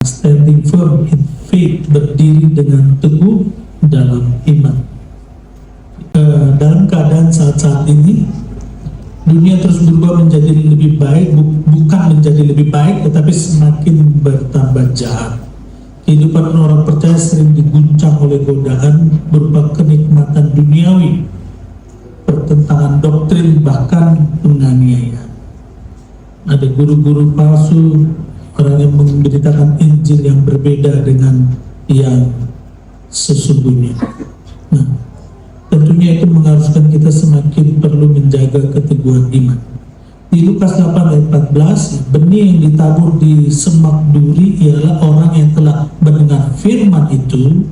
standing firm in faith, berdiri dengan teguh dalam iman. Dalam keadaan saat-saat ini, dunia terus berubah menjadi lebih baik, bukan menjadi lebih baik, tetapi semakin bertambah jahat. Kehidupan orang percaya sering diguncang oleh godaan berupa kenikmatan duniawi, pertentangan doktrin, bahkan penganiayaan. Ada guru-guru palsu, orang yang memberitakan Injil yang berbeda dengan yang sesungguhnya. Nah, tentunya itu mengharuskan kita semakin perlu menjaga keteguhan iman. Di Lukas 8 ayat 14, benih yang ditabur di semak duri ialah orang yang telah mendengar firman itu,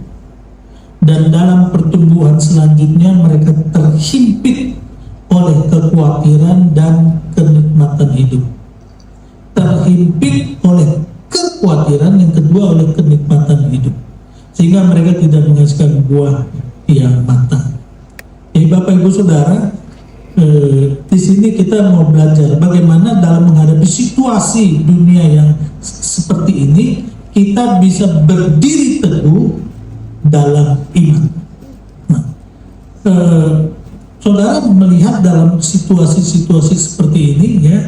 dan dalam pertumbuhan selanjutnya mereka terhimpit oleh kekhawatiran dan kenikmatan hidup. Terhimpit oleh kekhawatiran, yang kedua oleh kenikmatan hidup, sehingga mereka tidak menghasilkan buah yang matang. Bapak Ibu Saudara, di sini kita mau belajar bagaimana dalam menghadapi situasi dunia yang seperti ini kita bisa berdiri teguh dalam iman. Nah, saudara melihat dalam situasi-situasi seperti ini, ya,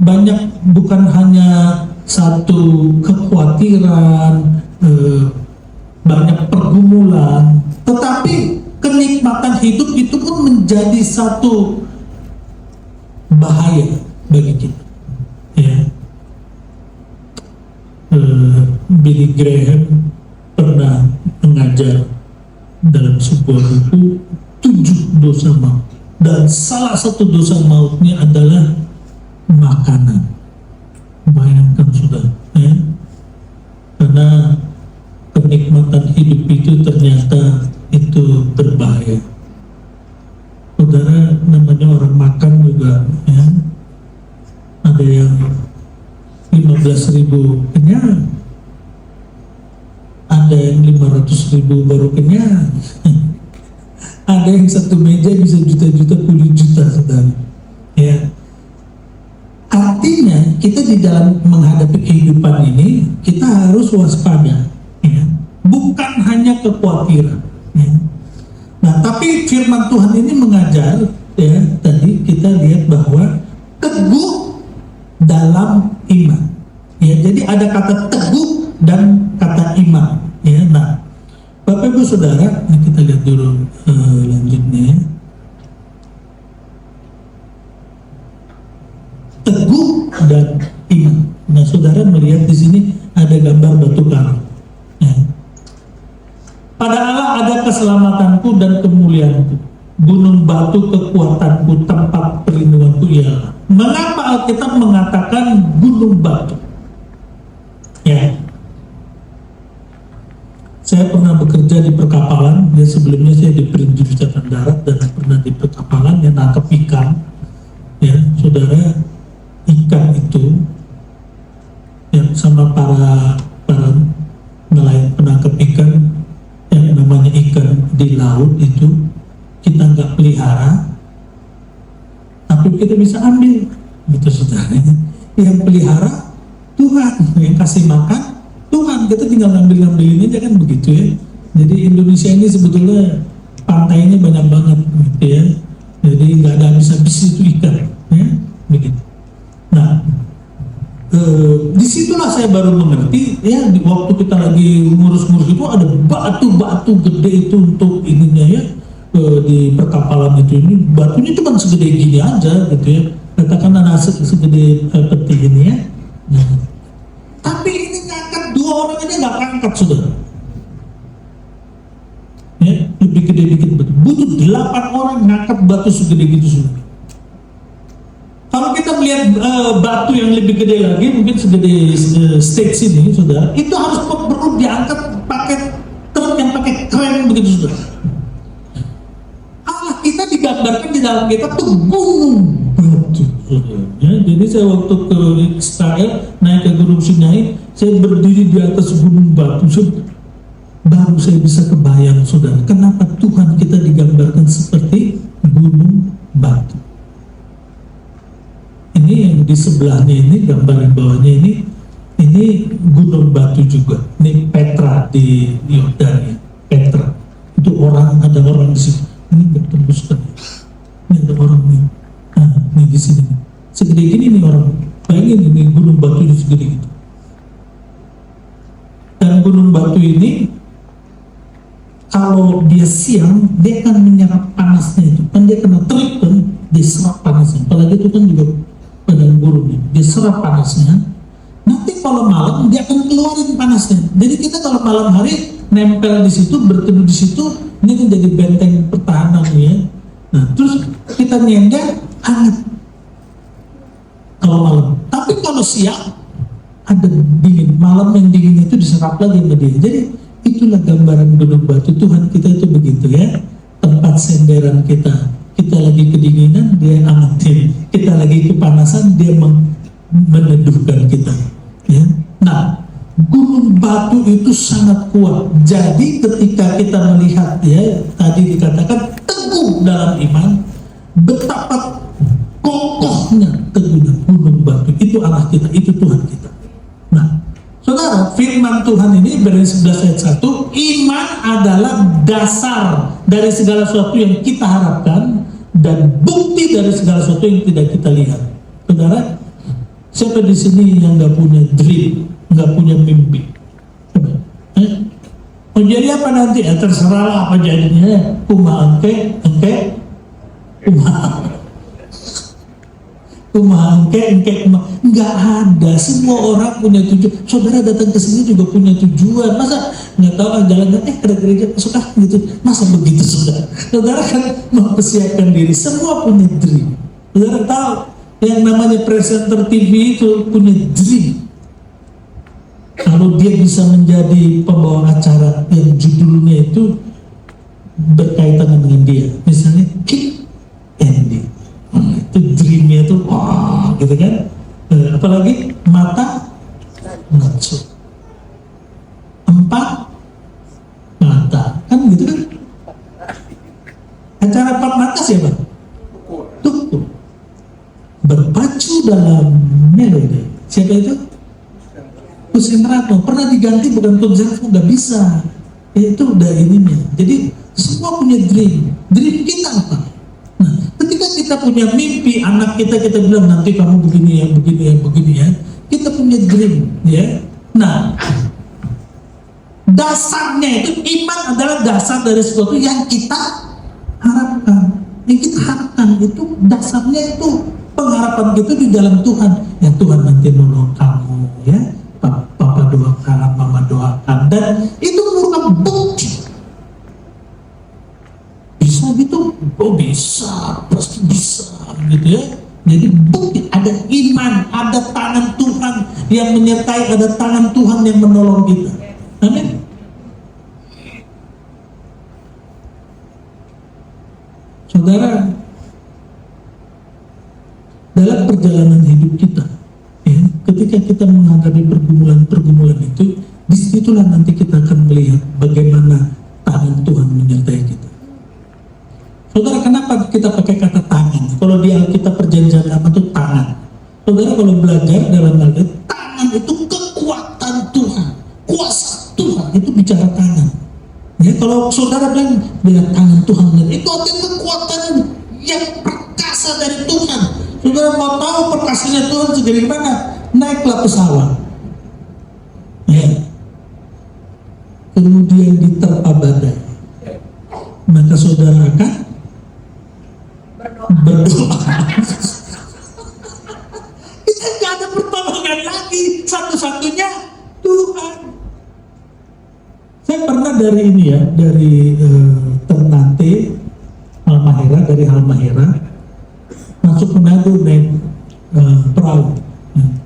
banyak, bukan hanya satu kekhawatiran, banyak pergumulan, tetapi kenikmatan hidup itu pun menjadi satu bahaya bagi kita. Ya. Billy Graham pernah mengajar dalam sebuah buku 7 dosa maut, dan salah satu dosa mautnya adalah makanan. Bayangkan sudah, ya, karena kenikmatan hidup itu ternyata itu berbahaya. Saudara, namanya orang makan juga, ya, ada yang 15.000 kenyang, ada yang 500.000 baru kenyang, ada yang satu meja bisa juta-juta, puluh juta, saudara. Ya, artinya kita di dalam menghadapi kehidupan ini kita harus waspada, ya, bukan hanya kekhawatiran. Ya. Nah, tapi firman Tuhan ini mengajar, ya, tadi kita lihat bahwa teguh dalam iman. Ya, jadi ada kata teguh dan kata iman. Ya, nah, Bapak Ibu Saudara, nah kita lihat dulu lanjutnya. Ya. Teguh dan iman. Nah, saudara melihat di sini ada gambar batu karang. Ya. Pada Allah ada keselamatanku dan kemuliaanku, gunung batu kekuatanku, tempat perlindunganku ialah. Mengapa Alkitab mengatakan gunung batu? Ya, saya pernah bekerja di perkapalan. Ya, sebelumnya saya di Perindustrian Darat dan pernah di perkapalan yang nangkep ikan. Ya, saudara, ikan itu yang sama para nelayan penangkap ikan, yang namanya ikan di laut itu kita nggak pelihara, tapi kita bisa ambil, gitu saudara. Yang pelihara Tuhan, yang kasih makan Tuhan, kita tinggal ngambil-ngambilin aja, kan begitu ya. Jadi Indonesia ini sebetulnya pantainya banyak banget, gitu ya. Jadi nggak ada habis-habis itu ikan, ya, begitu. Nah, disitulah saya baru mengerti, ya, di waktu kita lagi ngurus-ngurus itu ada batu-batu gede itu untuk ininya, ya, di perkapalan itu, ini batunya cuma segede gini aja, gitu ya, katakanlah segede peti ini, ya. Nah, tapi ini ngangkat, dua orang ini nggak ngangkat, saudara. Ya, lebih gede dikit, butuh 8 orang ngangkat batu segede gitu, saudara. Kalau kita melihat batu yang lebih gede lagi, mungkin segede stage ini, saudara, itu harus perlu diangkat pakai truk yang pakai kren begitu, saudara. Allah kita digambarkan di dalam kita tuh gunung batu, saudara. Ya, jadi saya waktu ke Israel, naik ke Gunung Sinai, saya berdiri di atas gunung batu, saudara. Baru saya bisa kebayang, saudara, kenapa Tuhan kita digambarkan seperti gunung batu. Ini yang di sebelahnya ini, gambar yang bawahnya ini Ini gunung batu juga. Ini Petra di Yordania. Petra. Itu ada orang di situ. Ini bertembus kan. Ini ada orang nih. Nah, ini di sini. Segede gini nih orang. Bayangin ini gunung batu itu segede gitu. Dan gunung batu ini kalau dia siang, dia akan menyerap panasnya itu. Kan dia kena terik kan, dia serap panasnya. Apalagi itu kan juga padang gurun. Dia serap panasnya. Nanti kalau malam dia akan keluarin panasnya. Jadi kita kalau malam hari nempel di situ, berteduh di situ, ini kan jadi benteng pertahanan ya. Nah terus kita nyender hangat kalau malam. Tapi kalau siang ada dingin. Malam yang dingin itu diserap lagi sama dia. Jadi itulah gambaran gunung batu. Tuhan kita itu begitu ya. Tempat senderan kita. Kita lagi kedinginan dia hangatin. Kita lagi kepanasan dia meneduhkan kita. Ya. Nah, gunung batu itu sangat kuat. Jadi ketika kita melihat ya, tadi dikatakan teguh dalam iman, betapa kokohnya teguhnya gunung batu. Itu Allah kita, itu Tuhan kita. Nah, saudara, firman Tuhan ini Ibrani 11 ayat 1, iman adalah dasar dari segala sesuatu yang kita harapkan dan bukti dari segala sesuatu yang tidak kita lihat. Saudara, siapa di sini yang nggak punya dream, nggak punya mimpi? Mau jadi apa nanti? Ya terserah apa jadinya. Kumaha engke, nggak ada. Semua orang punya tujuan. Saudara datang ke sini juga punya tujuan. Masa nggak tahu jalan ada gereja masuk gitu? Masa begitu saudara? Saudara kan mempersiapkan diri. Semua punya dream. Saudara tahu? Yang namanya presenter TV itu punya dream. Kalau dia bisa menjadi pembawa acara yang judulnya itu berkaitan dengan dia, misalnya Kick Andy, itu dreamnya itu wah gitu kan. Apalagi mata Natsu, 4 mata kan gitu kan. Acara 4 mata siapa? Tuh. Berpacu dalam melodi. Siapa itu? Hussein Rano. Pernah diganti bukan Tom Zerfo, nggak bisa. Itu udah ininya. Jadi semua punya dream. Dream kita apa? Nah, ketika kita punya mimpi anak kita bilang nanti kamu begini ya. Kita punya dream, ya. Nah, dasarnya itu iman adalah dasar dari sesuatu yang kita harapkan. Yang kita harapkan itu dasarnya itu pengharapan kita di dalam Tuhan. Ya Tuhan nanti nolong kamu ya. Papa doakan, mama doakan, dan itu merupakan bukti. Bisa gitu? Oh bisa, pasti bisa gitu ya. Jadi bukti ada iman, ada tangan Tuhan yang menyertai, ada tangan Tuhan yang menolong kita. Amin. Saudara, dalam perjalanan hidup kita, ya, ketika kita menghadapi pergumulan itu, disitulah nanti kita akan melihat bagaimana tangan Tuhan menyertai kita. Saudara, kenapa kita pakai kata tangan? Kalau di Alkitab perjanjian lama itu tangan. Saudara kalau belajar dalam Alkitab, tangan itu kekuatan Tuhan, kuasa Tuhan, itu bicara tangan. Ya, kalau saudara bilang tangan Tuhan, itu artinya kekuatan yang perkasa dari Tuhan. Saudara mau tahu perkasanya Tuhan segede mana? Naiklah pesawat. Ya. Kemudian diterpa badai. Maka saudara akan berdoa. Kita nggak ada pertolongan lagi. Satu-satunya Tuhan. Saya pernah dari ini ya, dari Ternate, Halmahera, dari Halmahera masuk Manado naik perahu.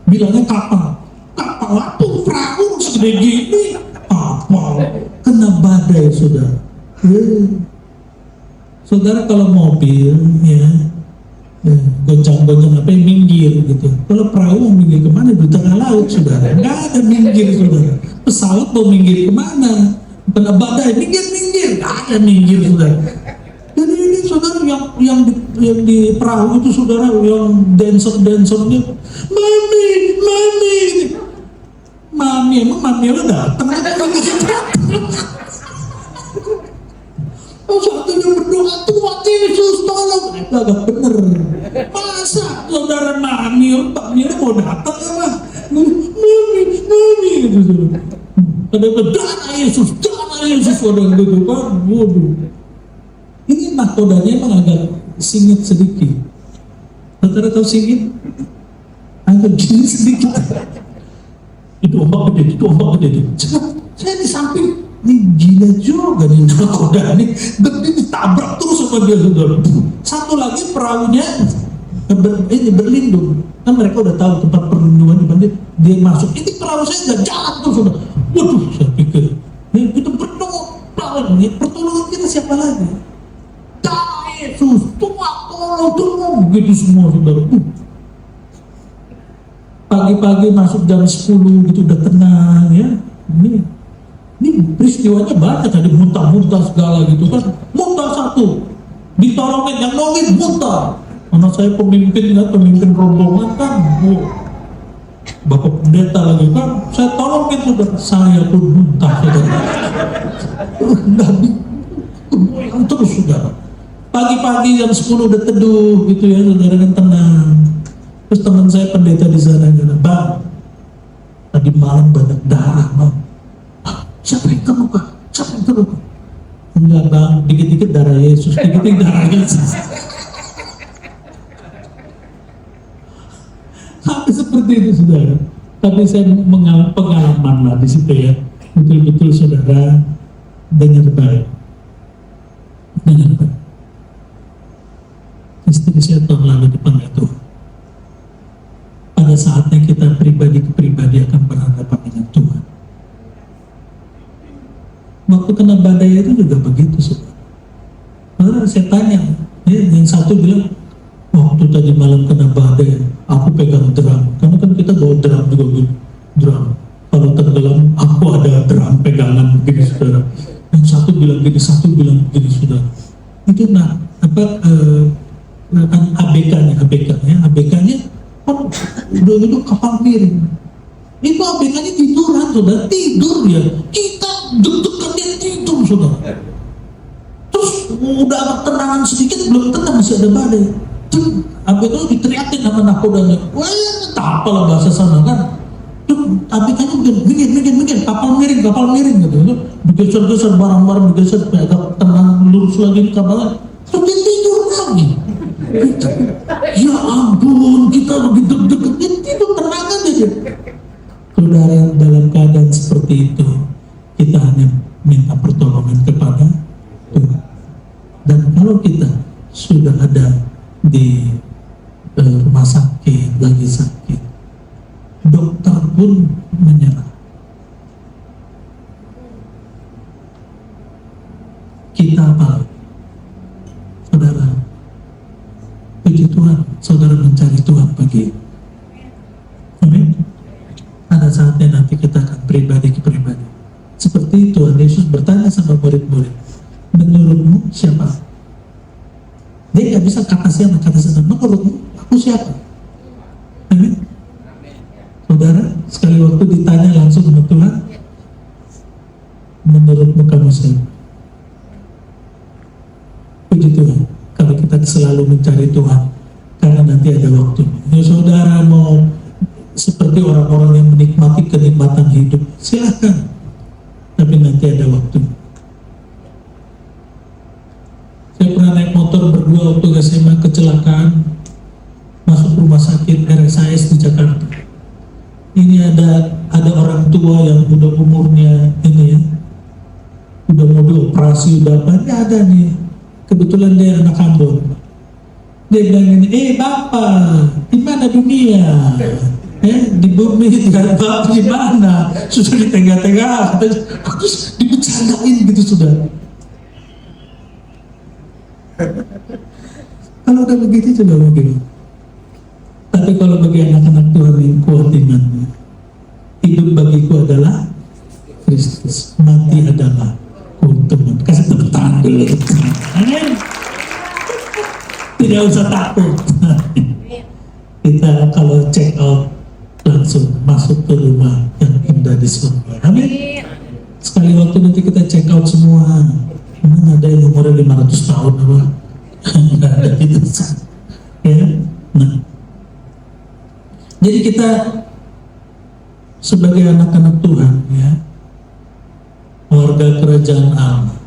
Bilangnya kapal apa? Perahu segede gini, kapal kena badai saudara. Saudara kalau mobil ya goncang-goncang apa minggir gitu. Kalau perahu mau minggir kemana? Di tengah laut saudara. Nggak ada minggir saudara. Pesawat mau minggir kemana? Kena badai minggir. Nggak ada minggir saudara. Jadi ini saudara yang di perahu itu saudara yang dancer-dancernya mami emang mami lo datang? Oh, satunya berdoa, Tuhan Yesus tolong. Itu agak bener. Masa saudara mami lo mau datang apa? Mami gitu. Ada darah Yesus, orang gitu kan, waduh. Ini nakodanya emang agak singit sedikit. Saudara tahu singit? Agak gini sedikit. Itu ombak gede. Saya di samping, ini gila juga nih nakoda nih. Gede ditabrak terus sama dia, saudara. Satu lagi perahunya berlindung. Kan mereka udah tahu tempat perlindungan di mana dia masuk. Ini perahu saya nggak jalan terus, saudara. Waduh, saya pikir, itu berdoa, pertolongan kita siapa lagi? Yesus, tolong, begitu semua, saudara. Pagi-pagi masuk jam 10 gitu udah tenang ya. Ini peristiwanya banyak, tadi muntah-muntah segala gitu kan. Muntah satu, ditolongin yang nolongin muntah. Karena saya pemimpin rombongan kan, Bapak pendeta lagi kan, saya tolongin saudara, saya pun muntah saudara. Goyang terus saudara. Pagi-pagi jam 10 udah teduh gitu ya, saudara kan tenang. Terus teman saya pendeta di sana bilang, Bang, tadi malam banyak darah, Bang. Siapa yang terluka? Enggak, Bang, dikit-dikit darah Yesus, dikit-dikit darah Yesus. Sampai seperti itu, saudara. Tapi saya mengalami pengalaman lah di situ ya. Betul-betul saudara dengar baik. Istri saya tahun lalu dipanggil Tuhan. Pada saatnya kita pribadi ke pribadi akan berhadapan dengan Tuhan. Waktu kena badai itu juga begitu, saudara. Malah saya tanya, yang satu bilang, waktu tadi malam kena badai, aku pegang drum. Karena kan kita bawa drum juga, drum. Kalau tenggelam, aku ada drum pegangan begini, saudara. Yang satu bilang begini, saudara. Itu ABK-nya kan udah itu kapal miring. Itu ABK-nya tiduran, saudara, tidur ya. Kita deg-degan dia tidur, saudara. Terus udah agak tenangan sedikit, belum tenang masih ada badai. Terus ABK itu diteriakin sama nakodanya. Wah, tak apalah bahasa sana kan. Terus ABK-nya minggir, kapal miring gitu. Digeser-geser barang-barang, supaya agak tenang, lurus lagi kapalnya. Terus dia tidur lagi. Ya ampun, kita lagi deg-degan, dia tidur tenang aja. Saudara, dalam keadaan seperti itu, kita hanya minta pertolongan kepada Tuhan. Dan kalau kita sudah ada di rumah sakit, lagi sakit, dokter pun menyerah. Kita apa? Saudara, puji Tuhan, saudara mencari Tuhan pagi. Amin. Ada saatnya nanti kita akan pribadi ke pribadi. Seperti Tuhan Yesus bertanya sama murid-murid, menurutmu siapa? Dia nggak bisa kata siapa, menurutmu aku siapa? Amin. Saudara, sekali waktu ditanya langsung sama Tuhan, menurutmu kamu siapa? Puji Tuhan, kalau kita selalu mencari Tuhan, karena nanti ada waktu. Ya, saudara mau seperti orang-orang yang menikmati kenikmatan hidup, silakan. Tapi nanti ada waktu. Saya pernah naik motor berdua waktu SMA, kecelakaan, masuk rumah sakit RSIS di Jakarta. Ini ada orang tua yang udah umurnya ini ya, udah mau dioperasi, udah apa, ini ada nih. Kebetulan dia anak Ambon. Dia bilang ini, Bapak, di mana dunia? Di bumi, di Bapak di mana? Sudah ditega-tega, terus dibicarain gitu sudah. Kalau udah begitu coba bagaimana? Tapi kalau bagi anak-anak Tuhan yang kuat imannya, hidup bagiku adalah Kristus, mati adalah keuntungan. Kasih tepuk tangan dulu. Amin. Tidak usah takut. Kita kalau check out langsung masuk ke rumah yang indah. ada di surga. Amin. Sekali waktu nanti kita check out semua. Memang ada yang umurnya 500 tahun apa? Nggak ada gitu. Ya. Nah, jadi kita sebagai anak-anak Tuhan, ya, warga kerajaan Allah,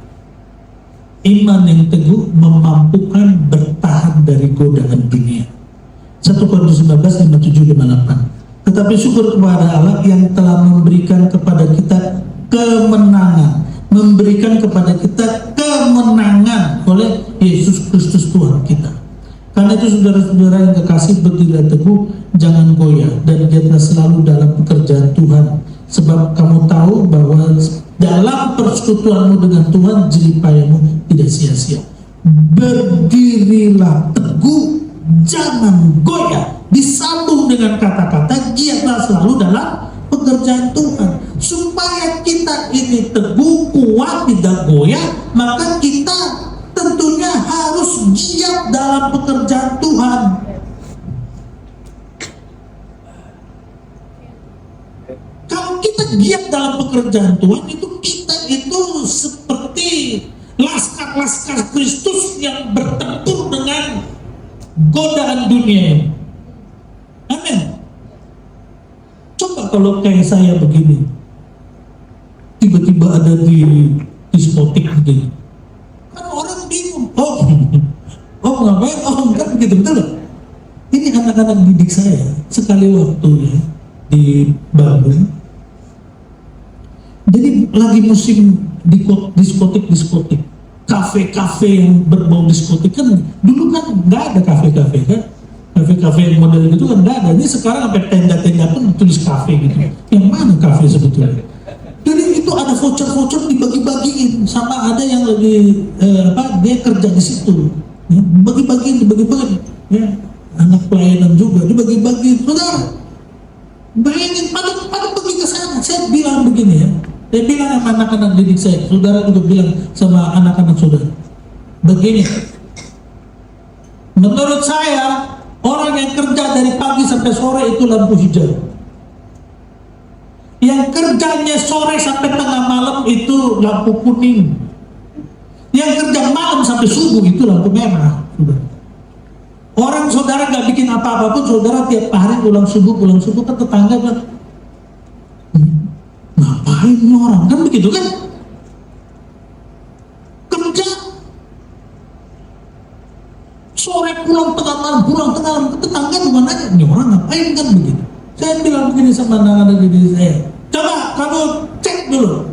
iman yang teguh memampukan bertahan dari godaan dunia. 1 Korintus 19, 57, 58. Tetapi syukur kepada Allah yang telah memberikan kepada kita kemenangan, memberikan kepada kita kemenangan oleh Yesus Kristus Tuhan kita. Karena itu saudara-saudara yang kekasih, berdirilah teguh, jangan goyah, dan giatlah selalu dalam pekerjaan Tuhan. Sebab kamu tahu bahwa dalam persekutuanmu dengan Tuhan, jeripayamu tidak sia-sia. Berdirilah teguh, jangan goyah. Disambung dengan kata-kata, giatlah selalu dalam pekerjaan Tuhan. Supaya kita ini teguh, kuat, tidak goyah, maka kita tentunya harus giat dalam pekerjaan Tuhan. Kalau kita giat dalam pekerjaan Tuhan, itu kita itu seperti laskar-laskar Kristus yang bertempur dengan godaan dunia. Amin. Coba kalau kayak saya begini, tiba-tiba ada di diskotik begini, kan orang bingung. Oh ngapain? Oh kan begitu, betul. Ini anak-anak didik saya sekali waktu ya di Bandung. Jadi lagi musim diskotik, kafe-kafe yang berbau diskotik. Kan dulu kan nggak ada kafe-kafe kan, kafe-kafe yang model itu kan nggak ada. Ini sekarang sampai tenda-tenda pun tulis kafe gitu. Yang mana kafe sebetulnya? Jadi itu ada voucher-voucher dibagi-bagiin, sama ada yang lagi dia kerja di situ, ya, bagi-bagiin, ya, anak pelayanan juga dibagi-bagiin. Saudara, bayangin pada pergi ke sana. Saya bilang begini ya, saya bilang sama anak-anak didik saya, saudara juga bilang sama anak-anak saudara, begini, menurut saya orang yang kerja dari pagi sampai sore itu lampu hijau. Yang kerjanya sore sampai tengah malam itu lampu kuning. Yang kerja malam sampai subuh itu lampu merah. Orang saudara nggak bikin apa-apa pun, saudara tiap hari pulang subuh kan tetangga bilang, ngapain ini orang, kan begitu kan? Kerja sore pulang tengah malam, tetangga juga nanya, ini orang ngapain, kan begitu. Saya bilang begini sama anak-anak didik saya, coba kamu cek dulu,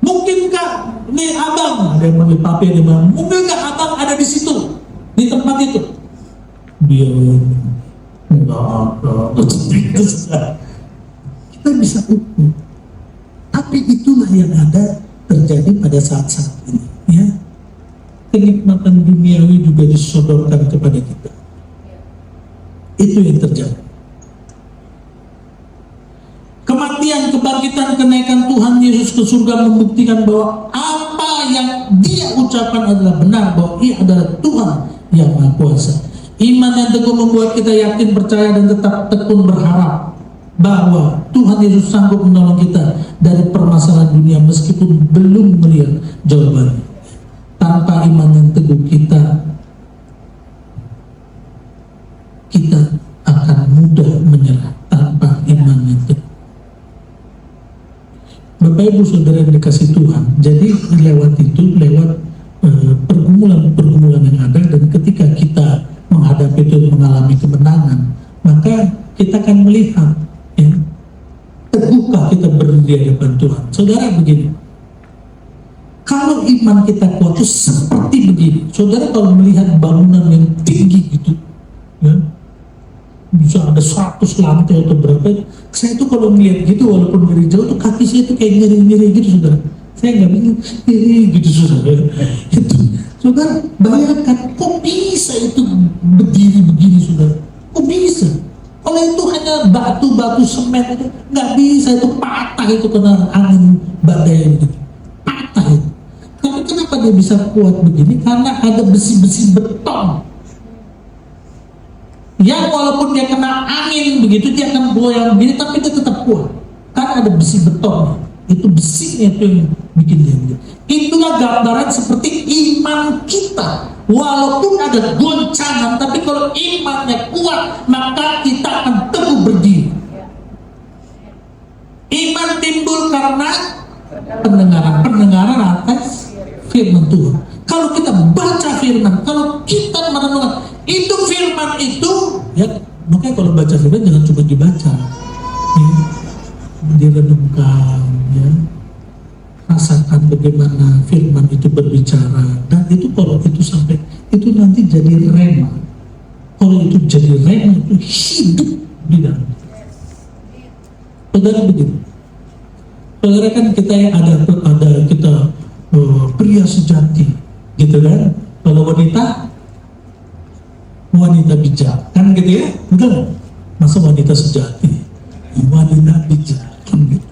mungkinkah nih abang, ada yang manggil papi, ada yang bilang, mungkinkah abang ada di situ, di tempat itu? Dia enggak ada. Kita bisa ukur, tapi itulah yang ada terjadi pada saat-saat ini, ya. Kenikmatan duniawi juga disodorkan kepada kita. Itu yang terjadi. Kematian, kebangkitan, kenaikan Tuhan Yesus ke surga membuktikan bahwa apa yang Dia ucapkan adalah benar, bahwa Ia adalah Tuhan yang Maha Kuasa. Iman yang teguh membuat kita yakin, percaya, dan tetap tekun berharap bahwa Tuhan Yesus sanggup menolong kita dari permasalahan dunia meskipun belum melihat jawabannya. Tanpa iman yang teguh kita akan mudah menyerah. Tanpa iman yang teguh, Bapak Ibu Saudara yang dikasih Tuhan, jadi lewat pergumulan yang ada, dan ketika kita menghadapi itu, mengalami kemenangan, maka kita akan melihat, ya, teguhkah kita berdiri di hadapan Tuhan. Saudara, begini, kalau iman kita kuat itu seperti begini. Saudara kalau melihat bangunan yang tinggi gitu, ya, bisa ada 100 lantai atau berapa, saya tuh kalau melihat gitu, walaupun dari jauh tuh kaki saya tuh kayak nyeri-nyeri gitu, saudara. Saya nggak bingung, gitu, saudara. Itu, saudara, bayangkan, kok bisa itu berdiri begini, saudara? Kok bisa? Kalau itu hanya batu-batu semen itu, nggak bisa, itu patah itu kena angin badai gitu, patah itu. Tapi kenapa dia bisa kuat begini? Karena ada besi-besi beton yang walaupun dia kena angin begitu, dia akan goyang begini, tapi dia tetap kuat. kan ada besi beton, itu besinya itu yang bikin dia. Itulah gambaran seperti iman kita. Walaupun ada goncangan, tapi kalau imannya kuat, maka kita akan teguh berdiri. Iman timbul karena pendengaran atas firman Tuhan. Kalau kita baca firman, kalau kita merenungkan itu firman itu, ya makanya kalau baca firman jangan cuma dibaca, ya, direnungkan, ya, rasakan bagaimana firman itu berbicara, dan itu kalau itu sampai itu nanti jadi rema. Kalau itu jadi rema, itu hidup di dalam. Saudara begitu. Saudara kan kita yang ada kita pria sejati, gitu kan? Kalau wanita bijak, kan gitu ya? Betul? Masa wanita sejati, wanita bijak, kan gitu.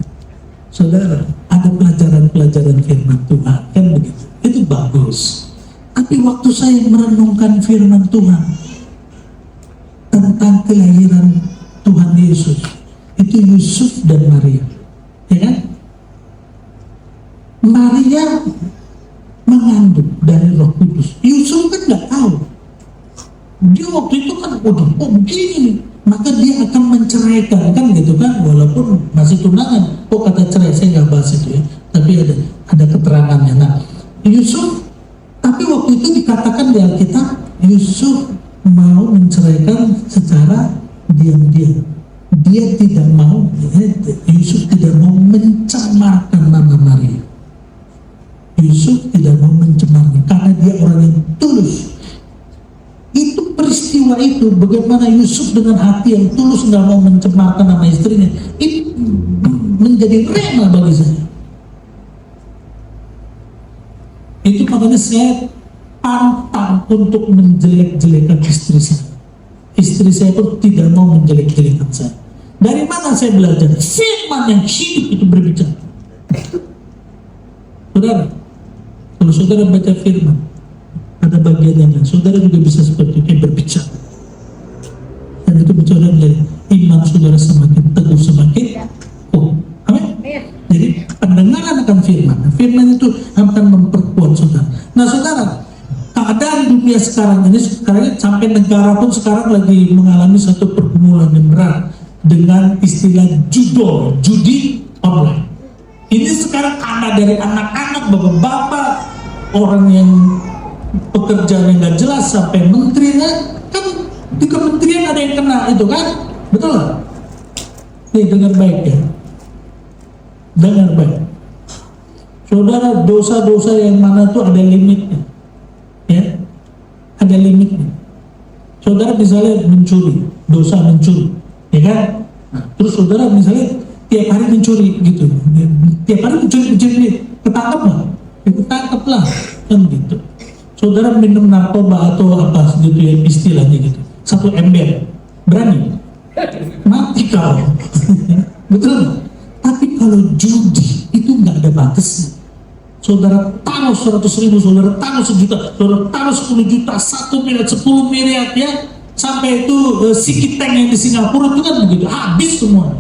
Saudara, ada pelajaran-pelajaran firman Tuhan, kan begitu? Itu bagus. Tapi waktu saya merenungkan firman Tuhan tentang kelahiran Tuhan Yesus, itu Yusuf dan Maria, ya kan? Maria mengandung dari Roh Kudus. Yusuf kan nggak tahu. Dia waktu itu kan udah begini nih, maka dia akan menceraikan, kan gitu kan? Walaupun masih tunangan. Kata cerai, saya nggak bahas itu ya. Tapi ada keterangannya. Nah, Yusuf, tapi waktu itu dikatakan di Alkitab, Yusuf mau menceraikan secara diam-diam. Dia tidak mau, Yusuf tidak mau mencemarkan nama Maria. Yusuf tidak mau mencemarkan karena dia orang yang tulus. Itu peristiwa itu, bagaimana Yusuf dengan hati yang tulus nggak mau mencemarkan nama istrinya, itu menjadi rema bagi saya. Itu makanya saya pantang untuk menjelek-jelekan istri saya. Istri saya pun tidak mau menjelek-jelekan saya. Dari mana saya belajar? Firman yang hidup itu berbicara. Saudara, kalau saudara baca firman, ada bagian yang lain, saudara juga bisa seperti itu berbicara. Dan itu bicara dari iman saudara semakin teguh, semakin kuat. Amin. Jadi pendengaran akan firman. Firman itu akan memperkuat saudara. Nah saudara, keadaan dunia sekarang ini sampai negara pun sekarang lagi mengalami satu pergumulan yang berat dengan istilah judi online. Ini sekarang ada dari anak-anak, bapak-bapak, orang yang pekerjaannya nggak jelas sampai menterinya, kan di kementerian ada yang kena itu kan, betul lah. Nih dengar baik ya, dengar baik. Saudara, dosa-dosa yang mana tuh ada limitnya, ya, ada limitnya. Saudara misalnya mencuri, dosa mencuri, ya kan? Nah, terus saudara misalnya tiap hari mencuri gitu, tiap hari mencuri, ketangkap lah, ketangkap lah, kan gitu. Saudara minum narkoba atau apa gitu ya istilahnya gitu, 1 ember, berani? Mati kau. Betul. Tapi kalau judi itu nggak ada batasnya. Saudara taruh 100.000, saudara taruh 1 juta, saudara taruh 10 juta, 1 miliar, 10 miliar ya, sampai itu Sikiteng yang di Singapura itu kan begitu, habis semua.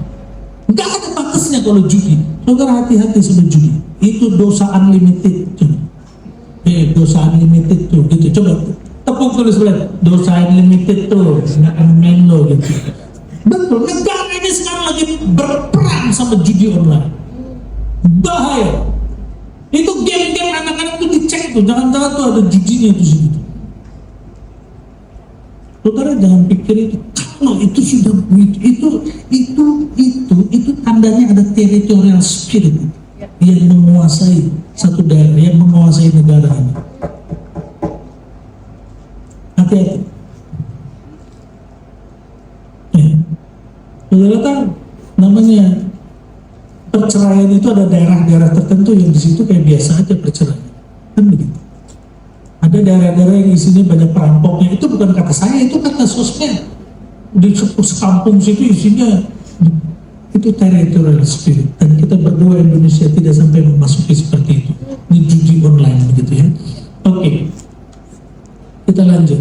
Nggak ada batasnya kalau judi. Saudara hati-hati sama judi. Itu dosa unlimited. Dosa unlimited tuh gitu. Coba tepuk tulis sebelah, dosa unlimited tuh, nggak akan main lo gitu. Betul, negara ini sekarang lagi berperang sama judi online. Bahaya. Itu game-game anak-anak tuh dicek tuh, jangan-jangan tuh ada judinya itu situ. Saudara jangan pikir itu, kalau itu sudah itu tandanya ada territorial spirit yang menguasai satu daerah, yang menguasai negara ini. Hati-hati. Saudara kan namanya perceraian itu ada daerah-daerah tertentu yang di situ kayak biasa aja perceraian, kan begitu. Ada daerah-daerah yang isinya banyak perampoknya, itu bukan kata saya, itu kata sosmed. Di sekampung situ isinya itu territorial spirit, dan kita berdoa Indonesia tidak sampai memasuki seperti itu. Ini judi online begitu ya. Oke, kita lanjut.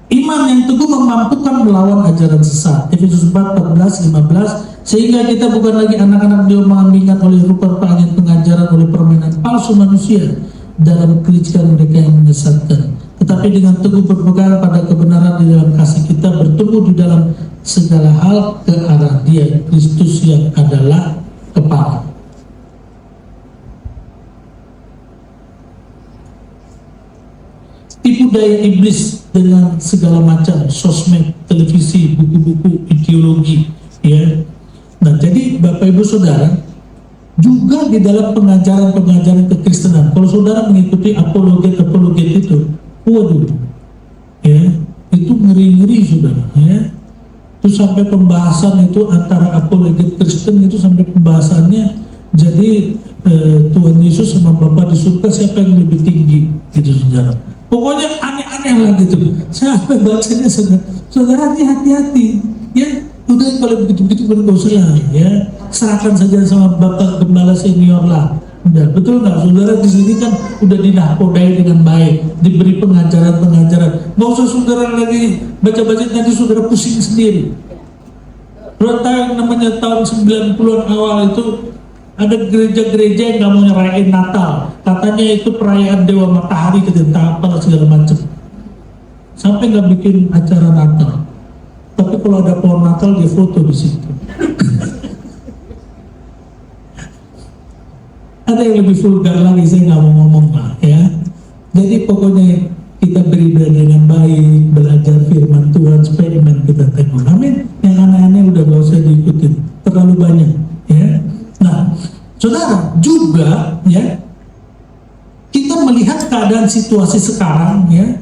Iman yang teguh memampukan melawan ajaran sesat. Efesus 4:14-15. Sehingga kita bukan lagi anak-anak diomong-ambingkan oleh rupa angin pengajaran, oleh permainan palsu manusia dalam kelicikan mereka yang menyesatkan, tetapi dengan teguh berpegang pada kebenaran di dalam kasih kita bertumbuh di dalam segala hal ke arah Dia, Kristus yang adalah kepala. Tipu daya iblis dengan segala macam sosmed, televisi, buku-buku, ideologi, ya. Nah, jadi Bapak Ibu Saudara, juga di dalam pengajaran-pengajaran kekristenan, kalau saudara mengikuti apologet itu, waduh, ya, itu ngeri-ngeri saudara, ya. Itu sampai pembahasan itu antara apologet Kristen itu sampai pembahasannya jadi Tuhan Yesus sama Bapa di surga siapa yang lebih tinggi, gitu saudara. Pokoknya aneh-aneh lah gitu. Saya bacanya saudara hati-hati, ya. Udah kalau begitu-begitu gak usah lah, ya. Serahkan saja sama Bapak Gembala senior lah. Udah, betul nggak? Saudara di sini kan udah dinakodai dengan baik, diberi pengajaran-pengajaran. Nggak usah saudara lagi baca-baca, nanti saudara pusing sendiri. Saudara tahu yang namanya tahun 90-an awal itu ada gereja-gereja yang nggak mau nyerahin Natal. Katanya itu perayaan Dewa Matahari, ketentang apa segala macam. Sampai nggak bikin acara Natal. Tapi kalau ada pohon Natal dia foto di situ. Ada yang lebih vulgar lagi, saya nggak mau ngomong lah, ya. Jadi pokoknya kita beribadah dengan baik, belajar firman Tuhan supaya iman kita teguh. Amin. Yang aneh-aneh udah gak usah diikutin, terlalu banyak, ya. Nah, saudara juga, ya, kita melihat keadaan situasi sekarang, ya.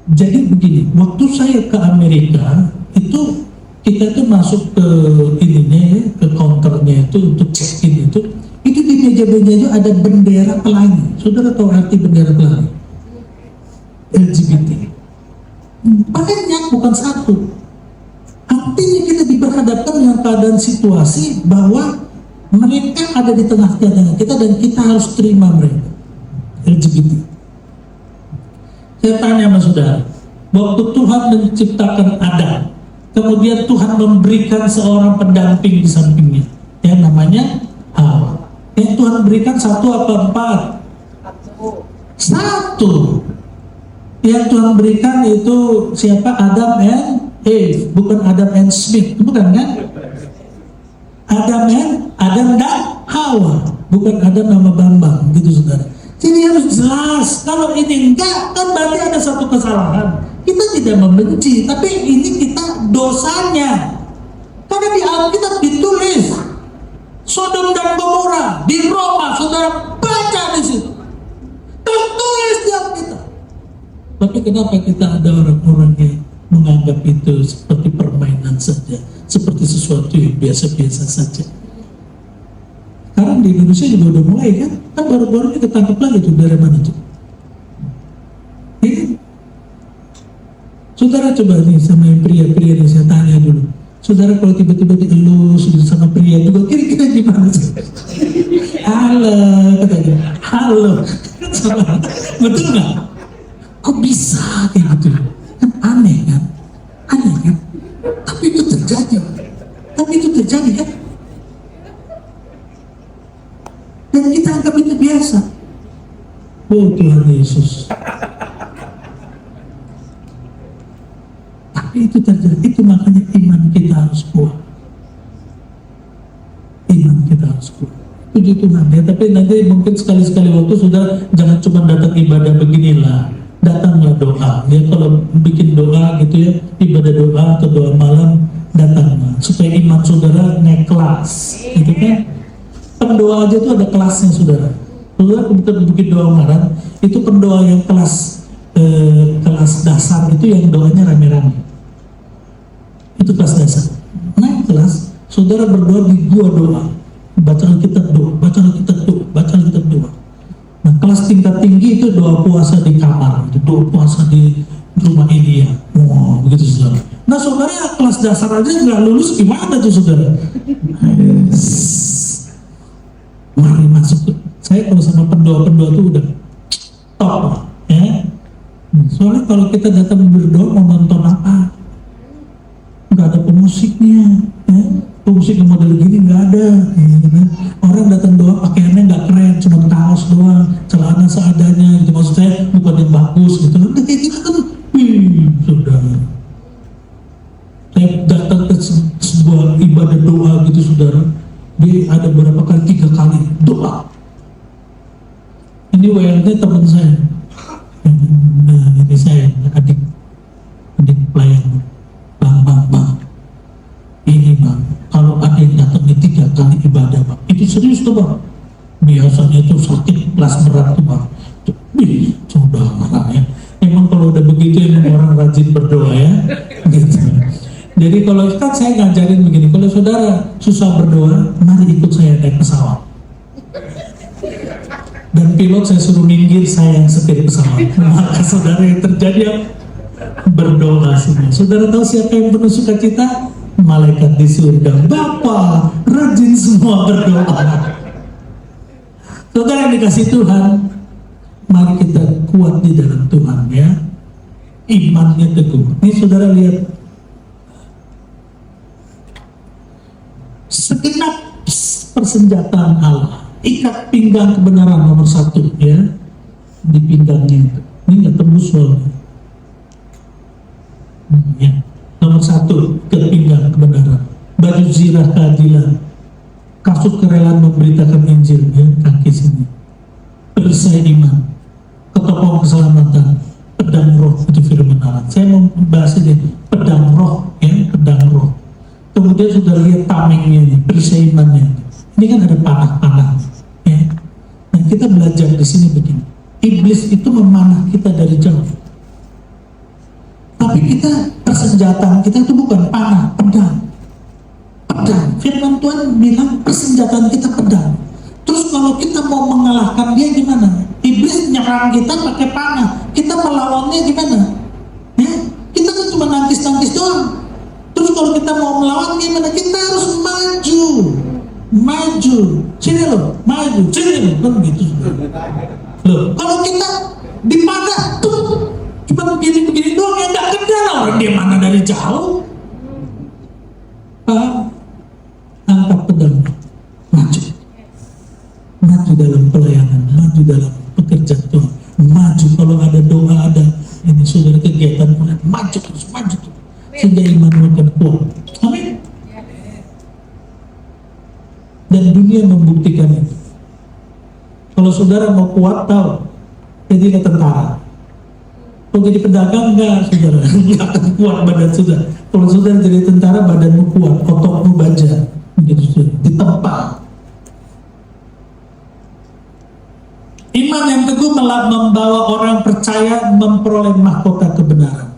Jadi begini, waktu saya ke Amerika itu kita tuh masuk ke ininya, ya, ke counternya itu untuk check-in itu di meja-meja itu ada bendera pelangi. Saudara tahu arti bendera pelangi? LGBT. Banyak, bukan satu. Artinya kita diperhadapkan dengan keadaan situasi bahwa mereka ada di tengah-tengah kita dan kita harus terima mereka. LGBT. Saya tanya sama saudara, waktu Tuhan menciptakan Adam, kemudian Tuhan memberikan seorang pendamping di sampingnya, yang namanya Hawa. Yang Tuhan berikan satu apa empat? Satu. Yang Tuhan berikan itu siapa? Adam and Eve, bukan Adam and Smith, bukan kan? Adam dan Hawa, bukan Adam nama Bambang, gitu saudara. Jadi harus jelas. Kalau ini enggak, kan berarti ada satu kesalahan. Kita tidak membenci, tapi ini kita dosanya. Karena di Alkitab ditulis Sodom dan Gomora di Roma, saudara baca di situ. Tertulis di Alkitab. Tapi kenapa kita ada orang-orang yang menganggap itu seperti permainan saja, seperti sesuatu yang biasa-biasa saja? Sekarang di Indonesia juga udah mulai kan baru-baru ini ketangkep lagi tuh, dari mana tuh? Ini saudara coba nih sama yang pria-pria nih, saya tanya dulu. Saudara kalau tiba-tiba dielus sama pria juga kira-kira gimana sih? Halo, katanya. Halo. Betul nggak? Kok bisa kayak gitu? Kan aneh kan? Aneh kan? Tapi itu terjadi kan? Dan kita anggap itu biasa. Oh Tuhan Yesus. Tapi itu terjadi, itu makanya iman kita harus kuat. Iman kita harus kuat. Puji Tuhan ya, tapi nanti mungkin sekali-sekali waktu sudah jangan cuma datang ibadah beginilah. Datanglah doa. Ya kalau bikin doa gitu ya, ibadah doa atau doa malam, datanglah. Supaya iman saudara naik kelas. Gitu kan? Pendoa aja tuh ada kelasnya saudara. Saudara kita bikin doa malam, itu pendoa yang kelas dasar itu yang doanya rame-rame. Itu kelas dasar. Naik kelas, saudara berdoa di gua doa, baca Alkitab doa, baca Alkitab doa, baca Alkitab doa. Nah kelas tingkat tinggi itu doa puasa di kamar, itu doa puasa di rumah ini ya. Wow, begitu saudara. Nah saudara kelas dasar aja nggak lulus gimana tuh saudara? Mari masuk. Saya kalau sama pendoa-pendoa tuh udah top, ya. Soalnya kalau kita datang berdoa mau nonton apa? Nggak ada pemusiknya, ya. Pemusik yang model gini nggak ada. Ya, kan? Orang datang doa pakaiannya nggak keren, cuma kaos doang, celana seadanya. Gitu. Maksud saya bukan yang bagus gitu. Udah kayak gitu kan, sudah. Saya datang ke sebuah ibadah doa gitu saudara. Dia ada berapa kali, 3 kali doa. Ini WLT teman saya. Nah, ini saya adik pelayan. Bang, ini bang, kalau ada yang datang di 3 kali ibadah bang, itu serius tuh bang. Biasanya itu sakit kelas berat tuh bang. Saudara ya. Emang kalau udah begitu emang orang rajin berdoa ya. Gitu. Jadi kalau kan saya ngajarin begini, kalau saudara susah berdoa, mari ikut saya naik pesawat. Dan pilot saya suruh minggir, saya yang setir pesawat. Maka saudara yang terjadi berdoa semua. Saudara tahu siapa yang penuh sukacita? Malaikat di surga. Bapa rajin semua berdoa. Saudara yang dikasih Tuhan, mari kita kuat di dalam Tuhan ya. Imannya teguh. Ini saudara lihat, segenap persenjataan Allah. Ikat pinggang kebenaran nomor 1 ya, di pinggangnya itu. Ini nggak tembus soalnya. Ya. Nomor 1, ikat pinggang kebenaran. Baju zirah keadilan. Kasut kerelaan memberitakan Injil ya, kaki sini. Perisai iman. Ketopong keselamatan. Pedang roh, itu firman Allah. Saya mau bahas ini, pedang roh ya, pedang roh. Kemudian sudah lihat tamengnya ini, perisai imannya. Ini kan ada panah-panah. Ya. Nah kita belajar di sini begini. Iblis itu memanah kita dari jauh. Tapi kita persenjataan kita itu bukan panah, pedang. Pedang. Firman Tuhan bilang persenjataan kita pedang. Terus kalau kita mau mengalahkan dia gimana? Iblis nyerang kita pakai panah. Kita melawannya gimana? Ya? Kita kan cuma nangkis-nangkis doang. Terus kalau kita mau melawan gimana? Kita harus maju. Maju, sini loh, maju, sini loh, kan gitu. Loh, kalau kita dipanah tuh cuma begini-begini doang yang nggak kenal orang dia mana dari jauh. Angkat pedang, maju, maju dalam pelayanan, maju dalam pekerjaan Tuhan, maju kalau ada doa ada ini saudara kegiatan maju terus, sehingga iman makin kuat. Amin. Dan dunia membuktikan itu. Kalau saudara mau kuat, tahu, jadi tentara. Kalau jadi pedagang, enggak, saudara. Enggak akan kuat badan saudara. Kalau saudara jadi tentara, badanmu kuat, ototmu baja. Begitu saudara, ditempa. Iman yang teguh membawa orang percaya memperoleh mahkota kebenaran.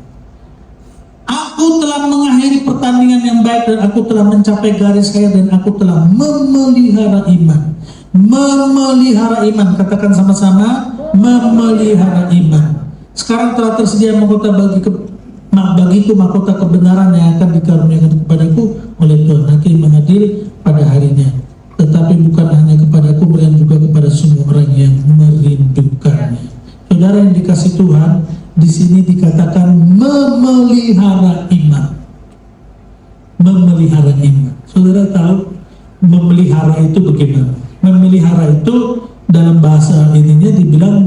Aku telah mengakhiri pertandingan yang baik dan aku telah mencapai garis akhir dan aku telah memelihara iman. Memelihara iman, katakan sama-sama, memelihara iman. Sekarang telah tersedia mahkota bagiku mahkota kebenaran yang akan dikaruniakan kepadaku oleh Tuhan Hakim menghadiri pada harinya. Tetapi bukan hanya kepadaku, melainkan juga kepada semua orang yang merindukannya. Saudara yang dikasih Tuhan, di sini dikatakan memelihara iman. Memelihara iman. Saudara tahu memelihara itu bagaimana? Memelihara itu dalam bahasa ininya dibilang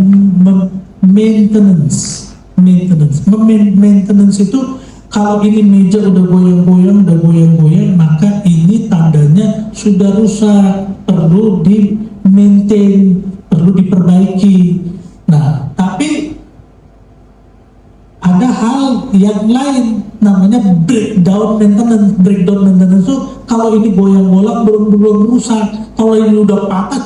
maintenance. Maintenance itu kalau ini meja udah goyang-goyang, maka ini tandanya sudah rusak, perlu di maintain, perlu diperbaiki. Nah, tapi ada hal yang lain namanya breakdown maintenance itu kalau ini goyang-goyang belum rusak, kalau ini udah patah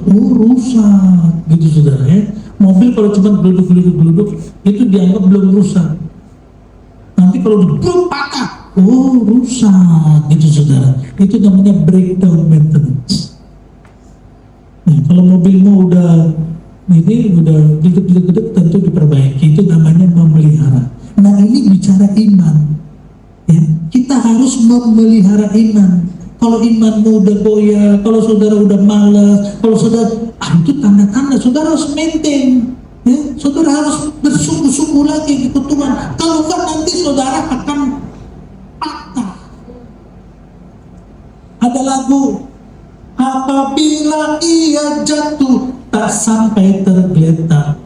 rusak gitu saudara ya. Mobil kalau cuma geluduk itu dianggap belum rusak, nanti kalau udah patah rusak gitu saudara. Itu namanya breakdown maintenance. Nah, kalau mobilmu udah gede tentu diperbaiki, itu namanya memelihara. Nah ini bicara iman ya, kita harus memelihara iman. Kalau imanmu udah goyah, kalau saudara udah malas, kalau saudara itu tanda-tanda saudara harus maintain. Ya, saudara harus bersungguh-sungguh lagi ikut Tuhan. Kalau enggak nanti saudara akan patah. Ada lagu, apabila ia jatuh tak sampai tergeletak,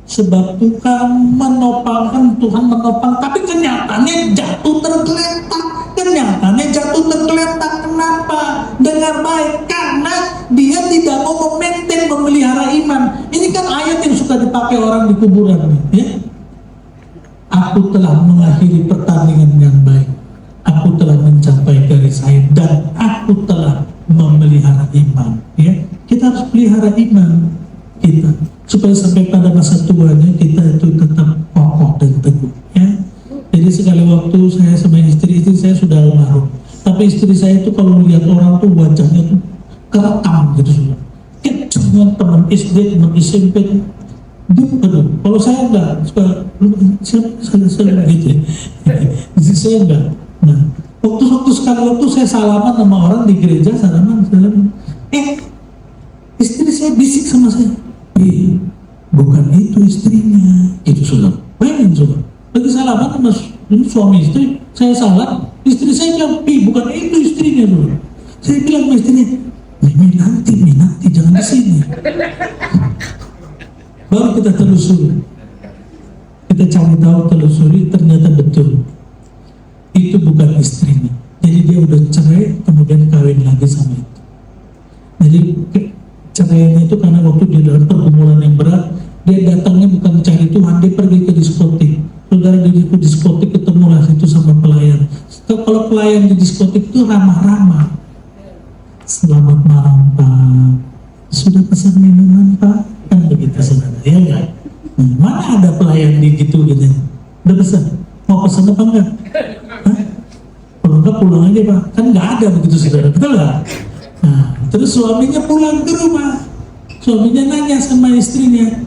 sebab Tuhan menopang, Tuhan menopang, tapi kenyataannya jatuh tergeletak. Kenyataannya jatuh tergeletak. Kenapa? Dengar baik, karena dia tidak mau memaintain, memelihara iman. Ini kan ayat yang suka dipakai orang di kuburan, ya. Aku telah mengakhiri pertandingan dengan baik, aku telah mencapai garis akhir, dan aku telah memelihara iman. Ya, kita harus pelihara iman kita supaya sampai pada masa tuanya kita itu tetap kokoh dan teguh. Ya, jadi sekali waktu saya sama istri saya sudah almarhum, tapi istri saya itu kalau melihat orang tuh wajahnya tuh kerekam gitu semua. Cuma teman SD, teman SMP, aduh, kalau saya enggak suka saya gitu ya. Jadi saya enggak. Nah, waktu saya salaman sama orang di gereja, salaman. Istri saya bisik sama saya, bukan itu istrinya, itu sudah. Bayangin coba, lagi salaman sama suami istri, saya salah, istri saya bilang, bukan itu istrinya dulu. Saya bilang sama istrinya, nanti jangan di sini. Baru kita telusuri, kita cari tahu, telusuri, ternyata betul itu bukan istrinya. Jadi dia udah cerai, kemudian kawin lagi sama itu. Jadi cerainya itu karena waktu dia dalam pergumulan yang berat, dia datangnya bukan mencari Tuhan, dia pergi ke diskotik. Saudara, di diskotik ketemulah itu sama pelayan. Kalau pelayan di diskotik itu ramah-ramah. Selamat malam Pak, sudah pesan minuman Pak? Kan begitu saudara, ya enggak? Mana ada pelayan di gitu gitu? Udah pesan? Mau pesan apa enggak? Kalau enggak pulang aja Pak, kan enggak ada begitu saudara, betul nggak? Nah, terus suaminya pulang ke rumah, suaminya nanya sama istrinya,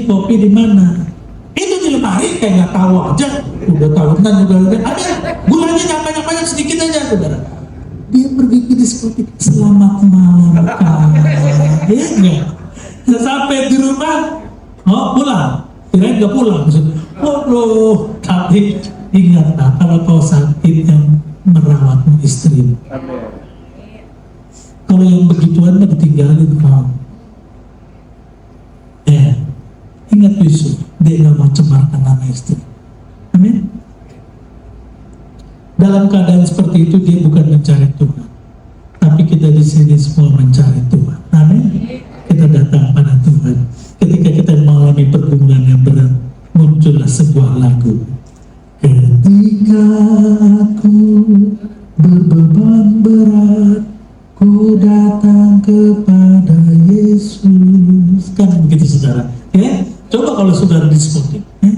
kopi di mana? Itu di lemari, kayak nggak tahu aja, udah tahunan juga ada, gulanya banyak sedikit aja saudara. Dia pergi ke diskotik, selamat malam Kak, ya enggak? Sampai di rumah, pulang, kirain nggak pulang, waduh, tapi ingatlah kalau kau sakit yang merawatmu istri. Kalau yang begituan mah ditinggalin kau. Ingat Yusuf, dia nggak mau cemarkan nama istri. Amin. Dalam keadaan seperti itu dia bukan mencari Tuhan, tapi kita di sini semua mencari Tuhan. Amin. Kita datang pada Tuhan. Ketika kita mengalami pergumulan yang berat, muncullah sebuah lagu. Ketika aku berbeban berat, ku datang kepada Yesus. Kan begitu saudara, ya? Coba kalau saudara di diskotik, ya?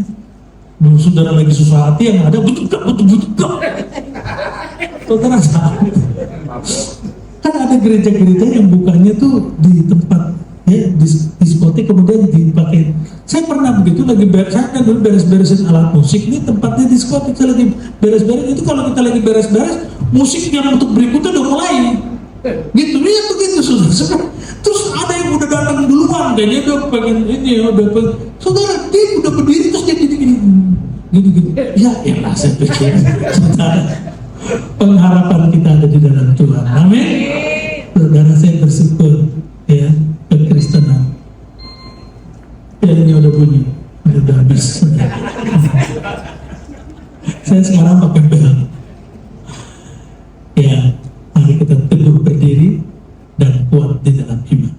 Belum saudara lagi susah hati, yang ada butuh. Saudara tahu, kan ada gereja-gereja yang bukanya tuh di tempat, ya, diskotik kemudian dipakai. Saya pernah begitu lagi saya dulu beres-beresin alat musik, ini tempatnya diskotik, saya lagi beres-beres. Itu kalau kita lagi beres-beres, musik yang untuk berikutnya udah mulai. Gitu, lihat begitu saudara. Terus ada yang udah datang duluan, dan dia udah pengen ini, saudara, dia udah berdiri terus dia gini. Ya elah, saya pikir saudara, pengharapan kita ada di dalam Tuhan. Amin. Saudara, saya bersyukur ya, kekristenan. Belnya udah bunyi, udah habis. Saya sekarang pakai bel. Ya, mari kita teguh berdiri dan kuat di dalam iman.